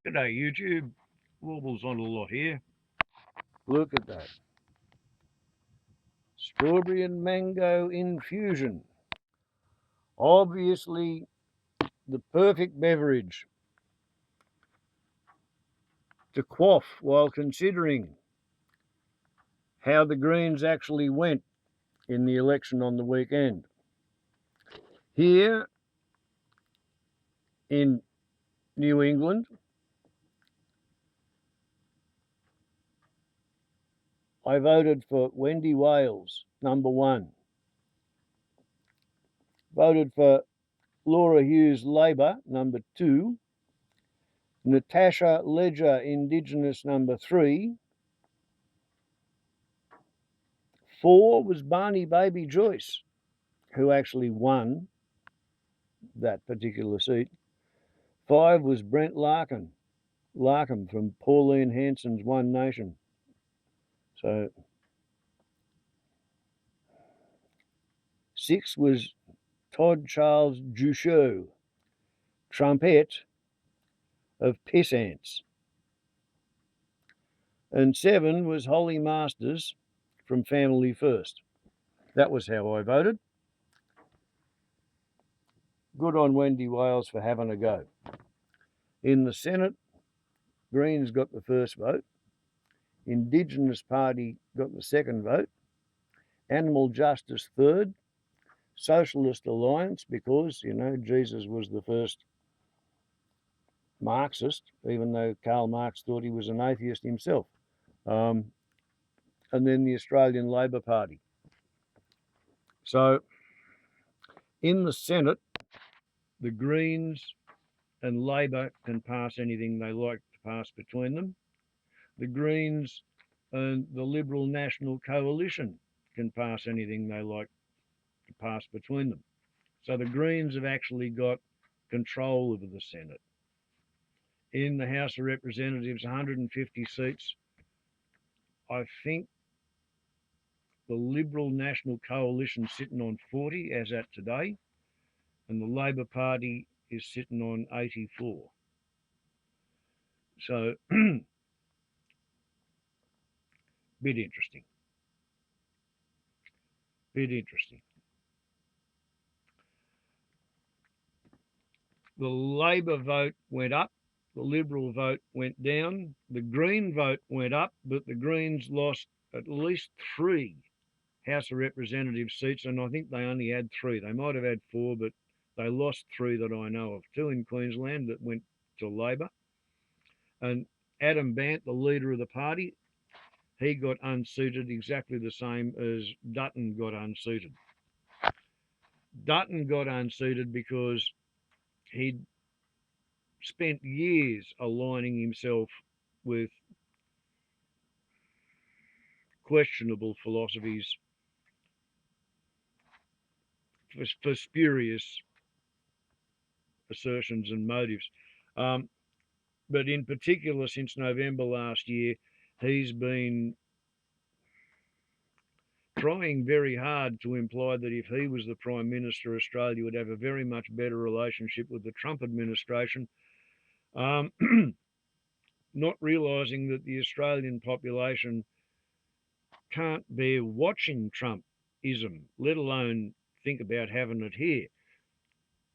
G'day YouTube, Warbles on a lot here. Look at that. Strawberry and mango infusion. Obviously the perfect beverage to quaff while considering how the Greens actually went in the election on the weekend. Here in New England, I voted for Wendy Wales, number 1. Voted for Laura Hughes, Labor, number 2. Natasha Ledger, Indigenous, number 3. 4 was Barney Baby Joyce, who actually won that particular seat. 5 was Brent Larkham from Pauline Hanson's One Nation. So 6 was Todd Charles Juchot, Trumpet of Pissants. And 7 was Holly Masters from Family First. That was how I voted. Good on Wendy Wales for having a go. In the Senate, Greens got the first vote. Indigenous Party got the second vote. Animal Justice third. Socialist Alliance, because, Jesus was the first Marxist, even though Karl Marx thought he was an atheist himself. And then the Australian Labor Party. So in the Senate, the Greens and Labor can pass anything they like to pass between them. The Greens and the Liberal National Coalition can pass anything they like to pass between them. So the Greens have actually got control over the Senate. In the House of Representatives, 150 seats. I think the Liberal National Coalition sitting on 40 as at today, and the Labor Party is sitting on 84. So, bit interesting. The Labor vote went up, the Liberal vote went down, the Green vote went up, but the Greens lost at least 3 House of Representatives seats, and I think they only had 3. They might have had 4, but they lost 3 that I know of. 2 in Queensland that went to Labor. And Adam Bant, the leader of the party, he got unseated exactly the same as Dutton got unseated. Dutton got unseated because he'd spent years aligning himself with questionable philosophies for spurious assertions and motives. But in particular, since November last year, he's been trying very hard to imply that if he was the Prime Minister, Australia would have a very much better relationship with the Trump administration, not realising that the Australian population can't bear watching Trumpism, let alone think about having it here.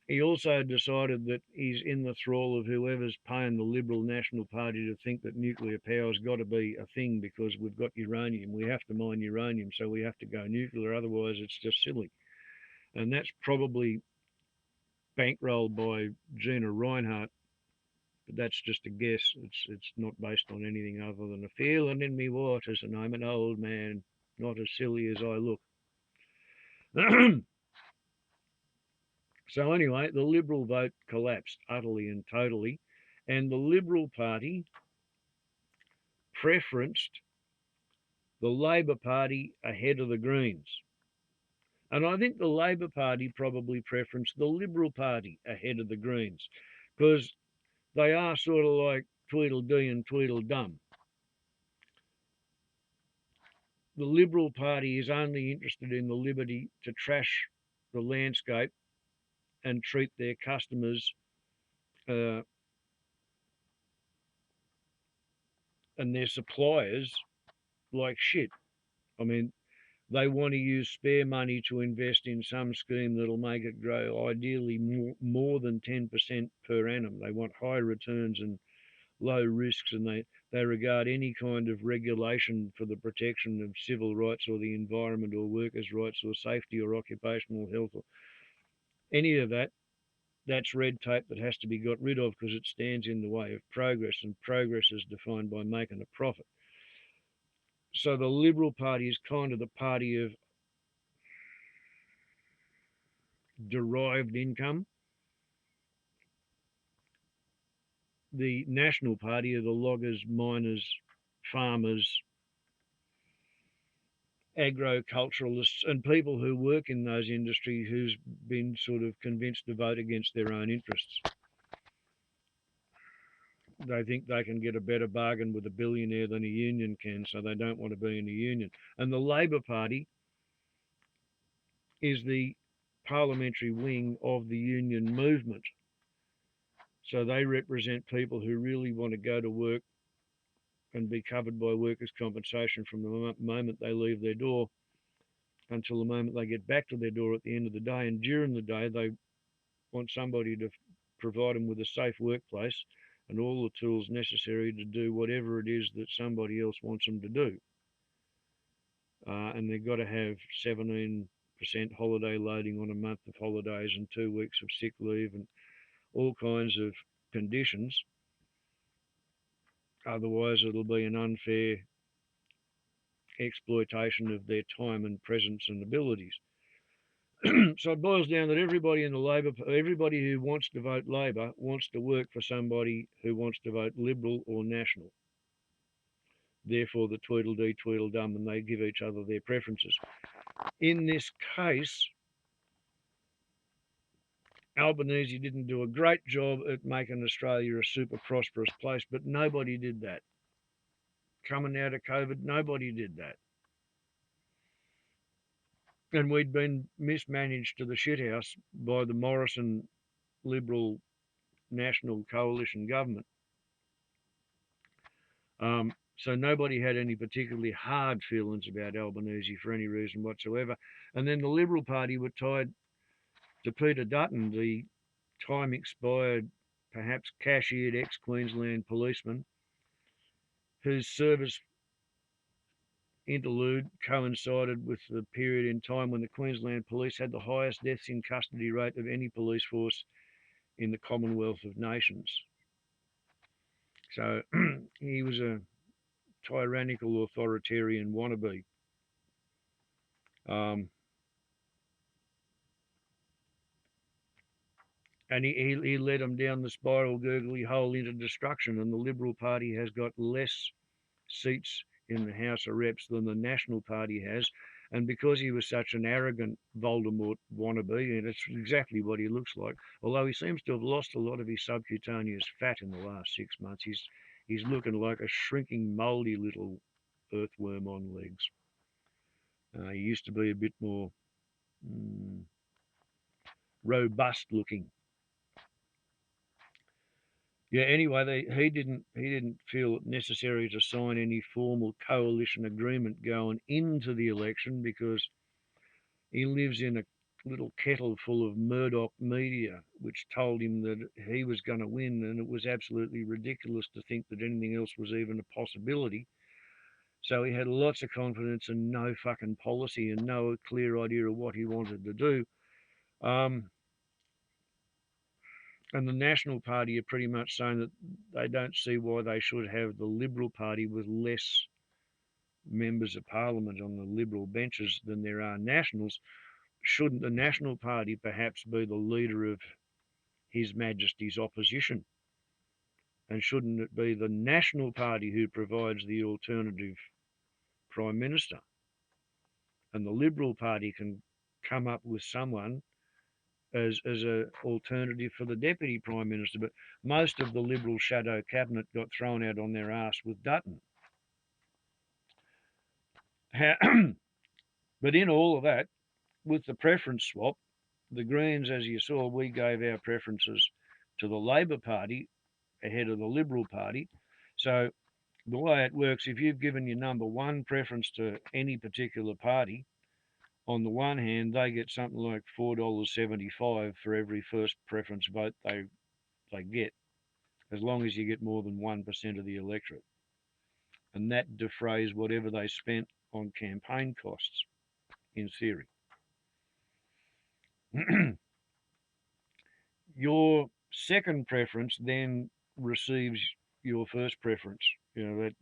He also decided that he's in the thrall of whoever's paying the Liberal National Party to think that nuclear power's got to be a thing because we've got uranium. We have to mine uranium, so we have to go nuclear. Otherwise, it's just silly. And that's probably bankrolled by Gina Reinhardt, but that's just a guess. It's not based on anything other than a feeling in me waters, and I'm an old man, not as silly as I look. So anyway, the Liberal vote collapsed utterly and totally, and the Liberal Party preferenced the Labor Party ahead of the Greens. And I think the Labor Party probably preferenced the Liberal Party ahead of the Greens, because they are sort of like Tweedledee and Tweedledum. The Liberal Party is only interested in the liberty to trash the landscape and treat their customers and their suppliers like shit. I mean, they want to use spare money to invest in some scheme that'll make it grow ideally more than 10% per annum. They want high returns and low risks, and they regard any kind of regulation for the protection of civil rights or the environment or workers' rights or safety or occupational health or any of that. That's red tape that has to be got rid of because it stands in the way of progress, and progress is defined by making a profit. So the Liberal Party is kind of the party of derived income. The National Party are the loggers, miners, farmers, agriculturalists, and people who work in those industries who's been sort of convinced to vote against their own interests. They think they can get a better bargain with a billionaire than a union can, so they don't want to be in a union. And the Labor Party is the parliamentary wing of the union movement. So they represent people who really want to go to work and be covered by workers' compensation from the moment they leave their door until the moment they get back to their door at the end of the day. And during the day, they want somebody to provide them with a safe workplace and all the tools necessary to do whatever it is that somebody else wants them to do. And they've got to have 17% holiday loading on a month of holidays and 2 weeks of sick leave and all kinds of conditions. Otherwise, it'll be an unfair exploitation of their time and presence and abilities. So it boils down that everybody in the Labor, everybody who wants to vote Labor wants to work for somebody who wants to vote Liberal or National. Therefore, the Tweedledee Tweedledum, and they give each other their preferences. In this case, Albanese didn't do a great job at making Australia a super prosperous place, but nobody did that. Coming out of COVID, nobody did that. And we'd been mismanaged to the shithouse by the Morrison Liberal National Coalition government. So nobody had any particularly hard feelings about Albanese for any reason whatsoever. And then the Liberal Party were tied to Peter Dutton, the time expired, perhaps cashiered ex-Queensland policeman, whose service interlude coincided with the period in time when the Queensland Police had the highest deaths in custody rate of any police force in the Commonwealth of Nations. So he was a tyrannical authoritarian wannabe. And he led them down the spiral gurgly hole into destruction, and the Liberal Party has got less seats in the House of Reps than the National Party has. And because he was such an arrogant Voldemort wannabe, and it's exactly what he looks like, although he seems to have lost a lot of his subcutaneous fat in the last 6 months, he's looking like a shrinking, mouldy little earthworm on legs. He used to be a bit more robust looking. Yeah. Anyway, he didn't feel it necessary to sign any formal coalition agreement going into the election because he lives in a little kettle full of Murdoch media, which told him that he was going to win, and it was absolutely ridiculous to think that anything else was even a possibility. So he had lots of confidence and no fucking policy and no clear idea of what he wanted to do. And the National Party are pretty much saying that they don't see why they should have the Liberal Party with less members of Parliament on the Liberal benches than there are Nationals. Shouldn't the National Party perhaps be the leader of His Majesty's opposition? And shouldn't it be the National Party who provides the alternative Prime Minister? And the Liberal Party can come up with someone as an alternative for the Deputy Prime Minister. But most of the Liberal shadow cabinet got thrown out on their arse with Dutton. But in all of that, with the preference swap, the Greens, as you saw, we gave our preferences to the Labor Party ahead of the Liberal Party. So The way it works, if you've given your number one preference to any particular party, on the one hand, they get something like $4.75 for every first preference vote they get, as long as you get more than 1% of the electorate. And that defrays whatever they spent on campaign costs, in theory. Your second preference then receives your first preference. That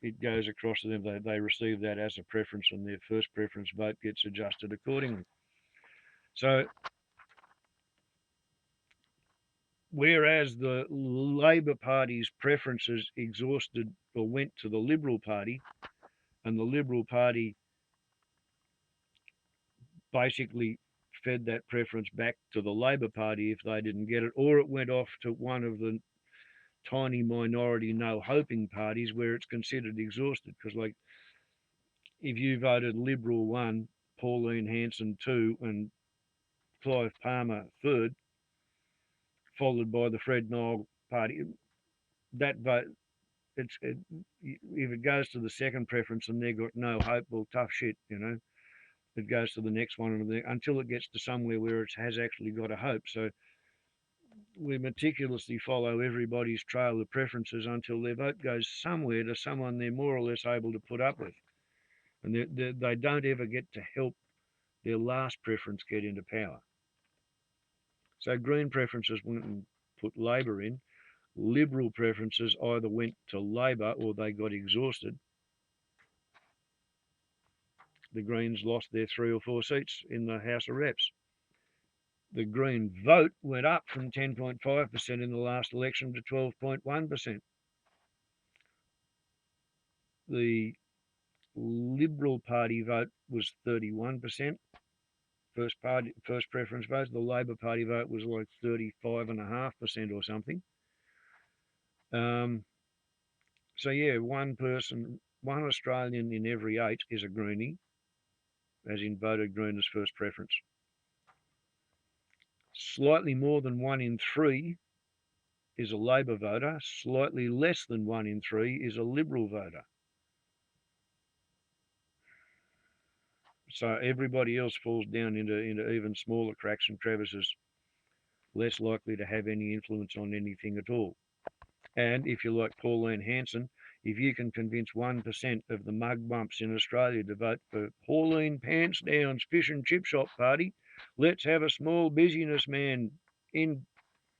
it goes across to them. They receive that as a preference, and their first preference vote gets adjusted accordingly. So, whereas the Labor Party's preferences exhausted or went to the Liberal Party, and the Liberal Party basically fed that preference back to the Labor Party if they didn't get it, or it went off to one of the tiny minority no hoping parties where it's considered exhausted. Because, like, if you voted Liberal 1, Pauline Hanson 2, and Clive Palmer 3rd, followed by the Fred Nile Party, that vote, if it goes to the second preference and they've got no hope, well, tough shit, It goes to the next one until it gets to somewhere where it has actually got a hope. So we meticulously follow everybody's trail of preferences until their vote goes somewhere to someone they're more or less able to put up with. And they don't ever get to help their last preference get into power. So Green preferences went and put Labor in. Liberal preferences either went to Labor or they got exhausted. The Greens lost their 3 or 4 seats in the House of Reps. The Green vote went up from 10.5% in the last election to 12.1%. The Liberal Party vote was 31%. First preference vote. The Labor Party vote was like 35.5% or something. So yeah, one Australian in every 8 is a Greenie, as in voted Green as first preference. Slightly more than 1 in 3 is a Labor voter. Slightly less than 1 in 3 is a Liberal voter. So everybody else falls down into even smaller cracks and crevices, less likely to have any influence on anything at all. And if you're like Pauline Hanson, if you can convince 1% of the mug bumps in Australia to vote for Pauline Pants Down's fish and chip shop party, let's have a small businessman in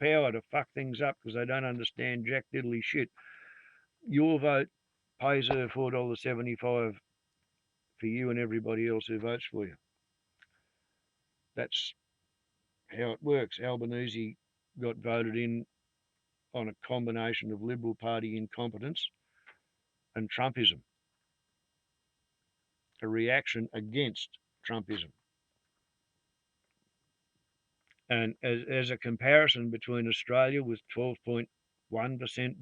power to fuck things up because they don't understand jack diddly shit. Your vote pays her $4.75 for you and everybody else who votes for you. That's how it works. Albanese got voted in on a combination of Liberal Party incompetence and Trumpism, a reaction against Trumpism. And as a comparison between Australia with 12.1%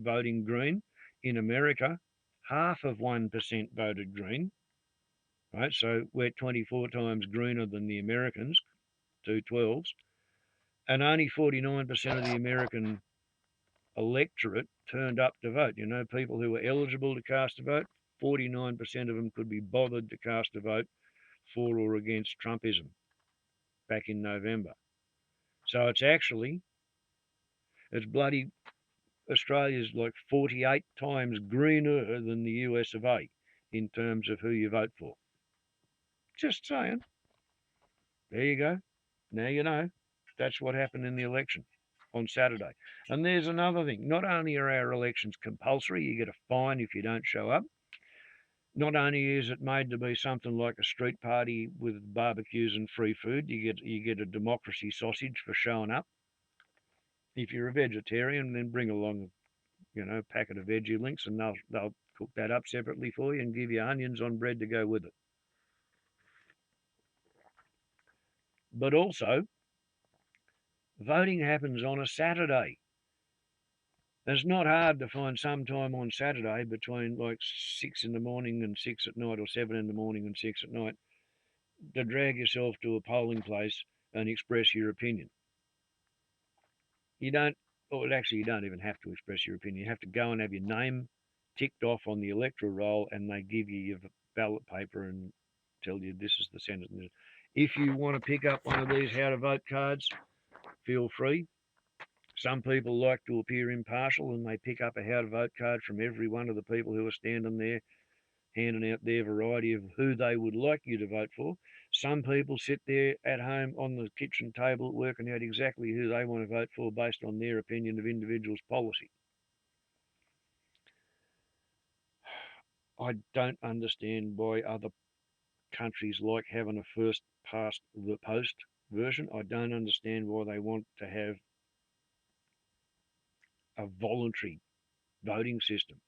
voting Green, in America, half of 1% voted Green, right? So we're 24 times greener than the Americans, 2/12s, and only 49% of the American electorate turned up to vote. People who were eligible to cast a vote, 49% of them could be bothered to cast a vote for or against Trumpism back in November. So it's bloody, Australia's like 48 times greener than the US of A in terms of who you vote for. Just saying. There you go. Now you know. That's what happened in the election on Saturday. And there's another thing. Not only are our elections compulsory, you get a fine if you don't show up. Not only is it made to be something like a street party with barbecues and free food, you get a democracy sausage for showing up. If you're a vegetarian, then bring along a packet of veggie links, and they'll cook that up separately for you and give you onions on bread to go with it. But also, voting happens on a Saturday. It's not hard to find some time on Saturday between like 6 in the morning and 6 at night, or 7 in the morning and 6 at night, to drag yourself to a polling place and express your opinion. You don't even have to express your opinion. You have to go and have your name ticked off on the electoral roll, and they give you your ballot paper and tell you this is the Senate. If you want to pick up one of these how to vote cards, feel free. Some people like to appear impartial and they pick up a how to vote card from every one of the people who are standing there handing out their variety of who they would like you to vote for. Some people sit there at home on the kitchen table working out exactly who they want to vote for based on their opinion of individuals' policy. I don't understand why other countries like having a first past the post version. I don't understand why they want to have a voluntary voting system.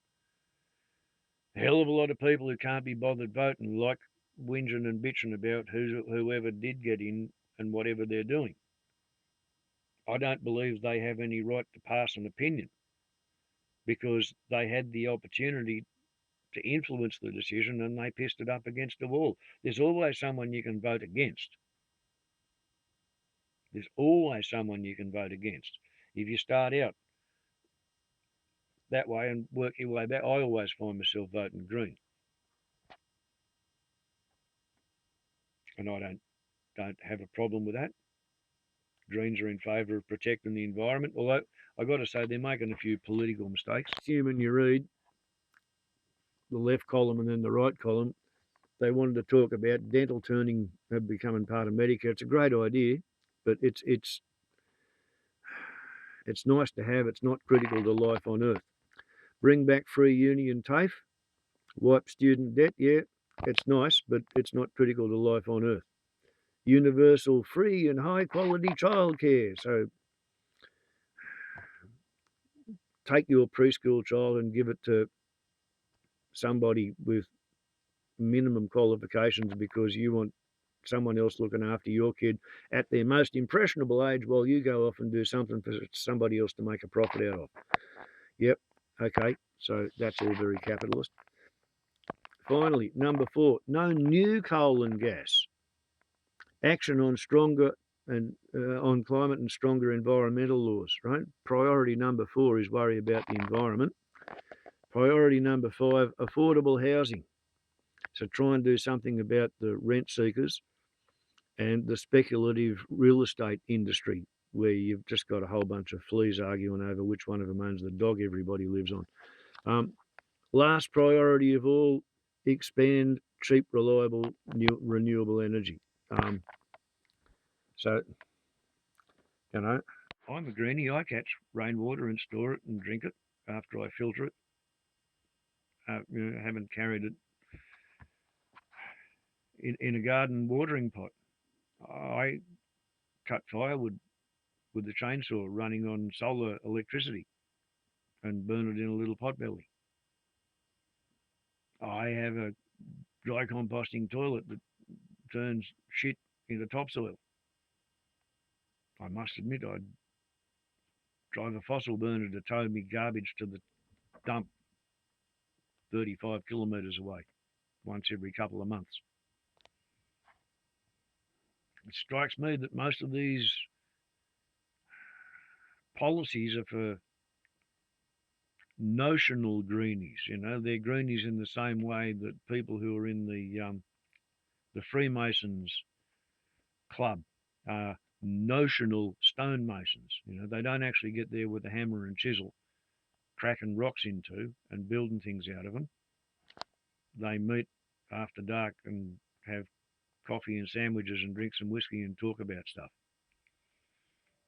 A hell of a lot of people who can't be bothered voting like whinging and bitching about whoever did get in and whatever they're doing. I don't believe they have any right to pass an opinion because they had the opportunity to influence the decision and they pissed it up against the wall. There's always someone you can vote against. There's always someone you can vote against. If you start out that way and work your way back, I always find myself voting Green. And I don't have a problem with that. Greens are in favour of protecting the environment, although I've got to say they're making a few political mistakes. Assuming you read the left column and then the right column, they wanted to talk about dental turning becoming part of Medicare. It's a great idea, but it's nice to have. It's not critical to life on Earth. Bring back free uni and TAFE, wipe student debt. Yeah, it's nice, but it's not critical to life on Earth. Universal free and high quality childcare. So take your preschool child and give it to somebody with minimum qualifications because you want someone else looking after your kid at their most impressionable age while you go off and do something for somebody else to make a profit out of. Yep, okay, so that's all very capitalist. Finally, number 4, no new coal and gas. Action on stronger and on climate and stronger environmental laws, right? Priority number 4 is worry about the environment. Priority number 5, affordable housing. So try and do something about the rent seekers and the speculative real estate industry where you've just got a whole bunch of fleas arguing over which one of them owns the dog everybody lives on. Last priority of all, expand cheap, reliable, renewable energy. So, you know, I'm a greenie. I catch rainwater and store it and drink it after I filter it. I haven't carried it in a garden watering pot. I cut firewood with the chainsaw running on solar electricity and burn it in a little potbelly. I have a dry composting toilet that turns shit into topsoil. I must admit I'd drive a fossil burner to tow me garbage to the dump 35 kilometres away once every couple of months. It strikes me that most of these policies are for notional greenies. They're greenies in the same way that people who are in the Freemasons club are notional stonemasons. They don't actually get there with a hammer and chisel, cracking rocks into and building things out of them. They meet after dark and have coffee and sandwiches and drink some whiskey and talk about stuff.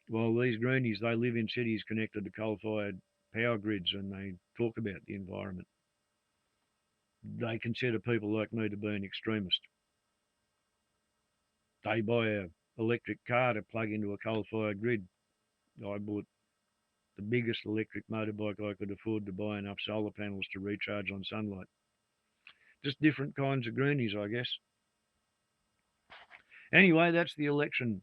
While these greenies, they live in cities connected to coal-fired power grids and they talk about the environment. They consider people like me to be an extremist. They buy an electric car to plug into a coal-fired grid. I bought the biggest electric motorbike I could afford to buy enough solar panels to recharge on sunlight. Just different kinds of greenies, I guess. Anyway, that's the election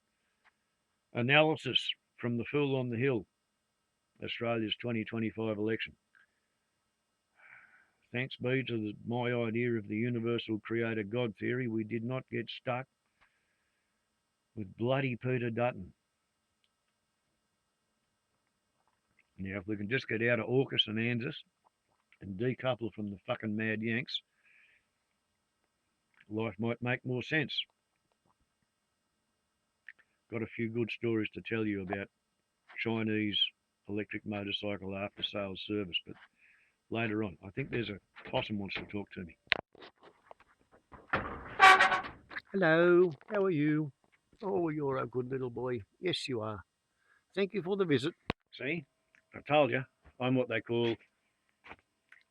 analysis from the Fool on the Hill, Australia's 2025 election. Thanks be to my idea of the universal creator God theory, we did not get stuck with bloody Peter Dutton. Now, if we can just get out of AUKUS and ANZUS and decouple from the fucking mad Yanks, life might make more sense. Got a few good stories to tell you about Chinese electric motorcycle after sales service, but later on. I think there's a possum wants to talk to me. Hello, how are you? Oh, you're a good little boy. Yes, you are. Thank you for the visit. See, I told you, I'm what they call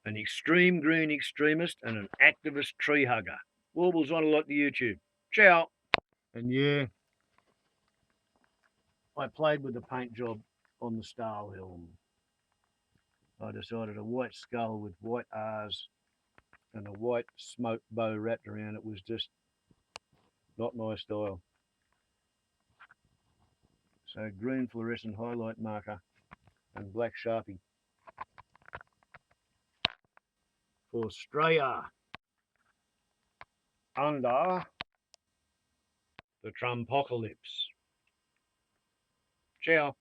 an extreme green extremist and an activist tree hugger. Warbles on a lot to YouTube. Ciao. And yeah, I played with the paint job on the Stahl Helm. I decided a white skull with white R's and a white smoke bow wrapped around it was just not my style. So green fluorescent highlight marker and black Sharpie for Australia under the Trumpocalypse. Ciao.